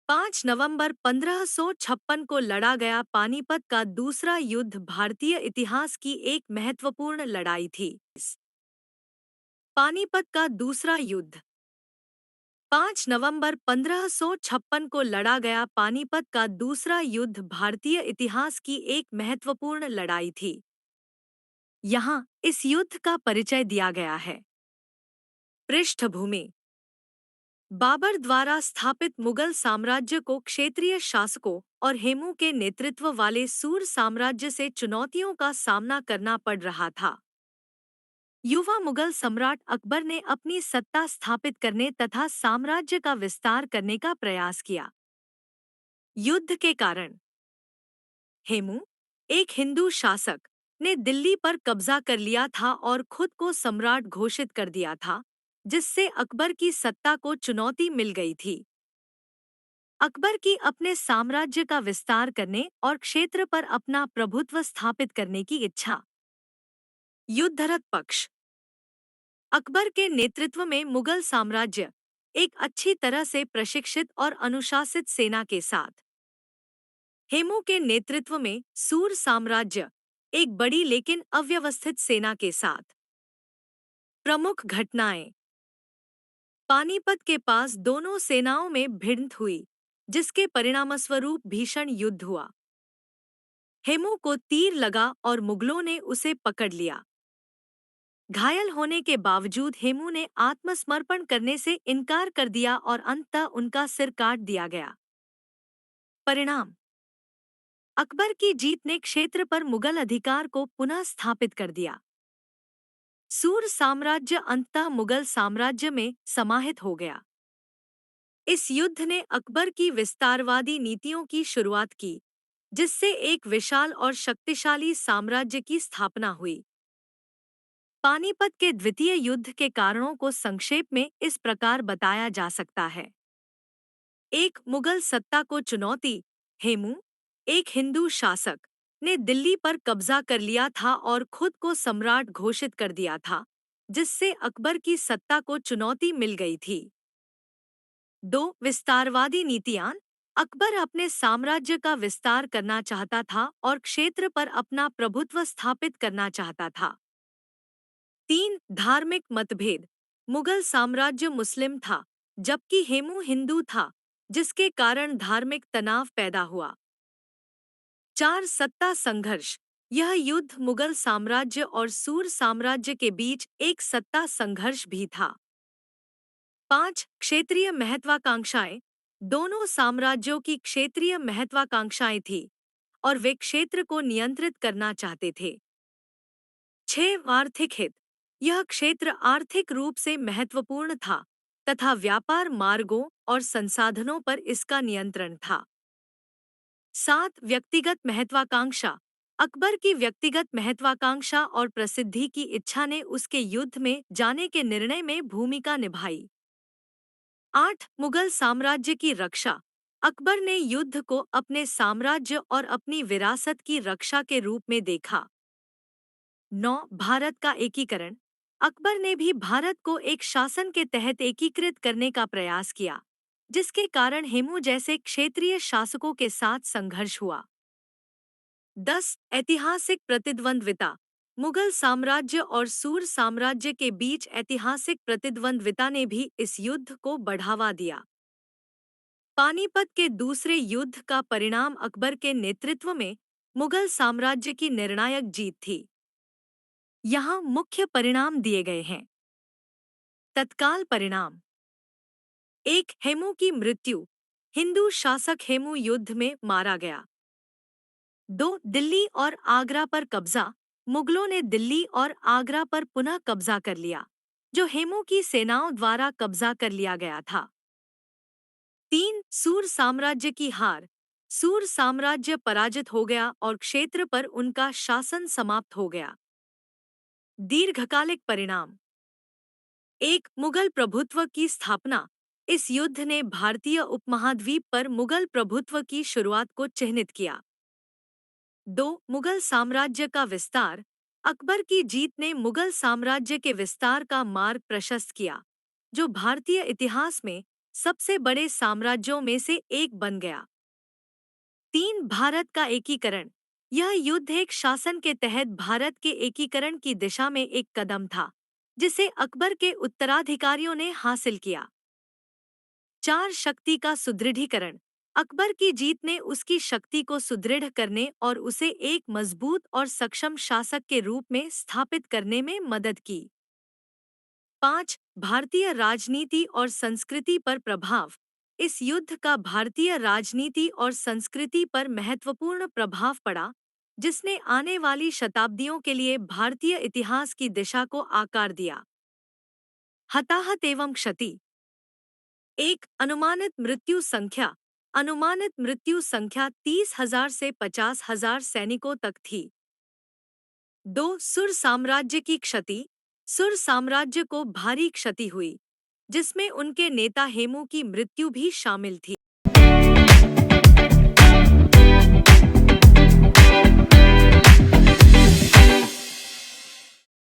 5 नवंबर 1556 को लड़ा गया पानीपत का दूसरा युद्ध भारतीय इतिहास की एक महत्वपूर्ण लड़ाई थी। पानीपत का दूसरा युद्ध 5 नवंबर 1556 को लड़ा गया पानीपत का दूसरा युद्ध भारतीय इतिहास की एक महत्वपूर्ण लड़ाई थी। यहाँ इस युद्ध का परिचय दिया गया है। पृष्ठभूमि: बाबर द्वारा स्थापित मुगल साम्राज्य को क्षेत्रीय शासकों और हेमू के नेतृत्व वाले सूर साम्राज्य से चुनौतियों का सामना करना पड़ रहा था। युवा मुगल सम्राट अकबर ने अपनी सत्ता स्थापित करने तथा साम्राज्य का विस्तार करने का प्रयास किया। युद्ध के कारण हेमू, एक हिंदू शासक, ने दिल्ली पर कब्जा कर लिया था और खुद को सम्राट घोषित कर दिया था, जिससे अकबर की सत्ता को चुनौती मिल गई थी। अकबर की अपने साम्राज्य का विस्तार करने और क्षेत्र पर अपना प्रभुत्व स्थापित करने की इच्छा। युद्धरत पक्ष: अकबर के नेतृत्व में मुगल साम्राज्य एक अच्छी तरह से प्रशिक्षित और अनुशासित सेना के साथ, हेमू के नेतृत्व में सूर साम्राज्य एक बड़ी लेकिन अव्यवस्थित सेना के साथ। प्रमुख घटनाएं: पानीपत के पास दोनों सेनाओं में भिड़ंत हुई, जिसके परिणामस्वरूप भीषण युद्ध हुआ। हेमू को तीर लगा और मुगलों ने उसे पकड़ लिया। घायल होने के बावजूद हेमू ने आत्मसमर्पण करने से इनकार कर दिया और अंततः उनका सिर काट दिया गया। परिणाम: अकबर की जीत ने क्षेत्र पर मुगल अधिकार को पुनः स्थापित कर दिया। सूर साम्राज्य अंततः मुगल साम्राज्य में समाहित हो गया। इस युद्ध ने अकबर की विस्तारवादी नीतियों की शुरुआत की, जिससे एक विशाल और शक्तिशाली साम्राज्य की स्थापना हुई। पानीपत के द्वितीय युद्ध के कारणों को संक्षेप में इस प्रकार बताया जा सकता है। एक मुगल सत्ता को चुनौती: हेमू, एक हिंदू शासक, ने दिल्ली पर कब्जा कर लिया था और खुद को सम्राट घोषित कर दिया था, जिससे अकबर की सत्ता को चुनौती मिल गई थी। 2 विस्तारवादी नीतियां: अकबर अपने साम्राज्य का विस्तार करना चाहता था और क्षेत्र पर अपना प्रभुत्व स्थापित करना चाहता था। 3 धार्मिक मतभेद: मुगल साम्राज्य मुस्लिम था, जबकि हेमू हिंदू था, जिसके कारण धार्मिक तनाव पैदा हुआ। 4 सत्ता संघर्ष: यह युद्ध मुगल साम्राज्य और सूर साम्राज्य के बीच एक सत्ता संघर्ष भी था। 5 क्षेत्रीय महत्वाकांक्षाएं: दोनों साम्राज्यों की क्षेत्रीय महत्वाकांक्षाएं थी और वे क्षेत्र को नियंत्रित करना चाहते थे। 6 आर्थिक हित: यह क्षेत्र आर्थिक रूप से महत्वपूर्ण था तथा व्यापार मार्गों और संसाधनों पर इसका नियंत्रण था। 7 व्यक्तिगत महत्वाकांक्षा: अकबर की व्यक्तिगत महत्वाकांक्षा और प्रसिद्धि की इच्छा ने उसके युद्ध में जाने के निर्णय में भूमिका निभाई। 8 मुगल साम्राज्य की रक्षा: अकबर ने युद्ध को अपने साम्राज्य और अपनी विरासत की रक्षा के रूप में देखा। 9 भारत का एकीकरण: अकबर ने भी भारत को एक शासन के तहत एकीकृत करने का प्रयास किया, जिसके कारण हेमू जैसे क्षेत्रीय शासकों के साथ संघर्ष हुआ। 10 ऐतिहासिक प्रतिद्वंद्विता: मुगल साम्राज्य और सूर साम्राज्य के बीच ऐतिहासिक प्रतिद्वंद्विता ने भी इस युद्ध को बढ़ावा दिया। पानीपत के दूसरे युद्ध का परिणाम अकबर के नेतृत्व में मुगल साम्राज्य की निर्णायक जीत थी। यहाँ मुख्य परिणाम दिए गए हैं। तत्काल परिणाम: 1 हेमू की मृत्यु, हिंदू शासक हेमू युद्ध में मारा गया। 2 दिल्ली और आगरा पर कब्जा: मुगलों ने दिल्ली और आगरा पर पुनः कब्जा कर लिया, जो हेमू की सेनाओं द्वारा कब्जा कर लिया गया था। 3 सूर साम्राज्य की हार: सूर साम्राज्य पराजित हो गया और क्षेत्र पर उनका शासन समाप्त हो गया। दीर्घकालिक परिणाम: 1 मुगल प्रभुत्व की स्थापना: इस युद्ध ने भारतीय उपमहाद्वीप पर मुगल प्रभुत्व की शुरुआत को चिह्नित किया। 2 मुगल साम्राज्य का विस्तार: अकबर की जीत ने मुगल साम्राज्य के विस्तार का मार्ग प्रशस्त किया, जो भारतीय इतिहास में सबसे बड़े साम्राज्यों में से एक बन गया। 3. भारत का एकीकरण। यह युद्ध एक शासन के तहत भारत के एकीकरण की दिशा में एक कदम था, जिसे अकबर के उत्तराधिकारियों ने हासिल किया। 4. शक्ति का सुदृढ़ीकरण। अकबर की जीत ने उसकी शक्ति को सुदृढ़ करने और उसे एक मजबूत और सक्षम शासक के रूप में स्थापित करने में मदद की। 5. भारतीय राजनीति और संस्कृति पर प्रभाव। इस युद्ध का भारतीय राजनीति और संस्कृति पर महत्वपूर्ण प्रभाव पड़ा, जिसने आने वाली शताब्दियों के लिए भारतीय इतिहास की दिशा को आकार दिया। हताहत एवं क्षति। 1. अनुमानित मृत्यु संख्या। अनुमानित मृत्यु संख्या 30,000 से 50,000 सैनिकों तक थी। 2. सुर साम्राज्य की क्षति। सुर साम्राज्य को भारी क्षति हुई, जिसमें उनके नेता हेमू की मृत्यु भी शामिल थी।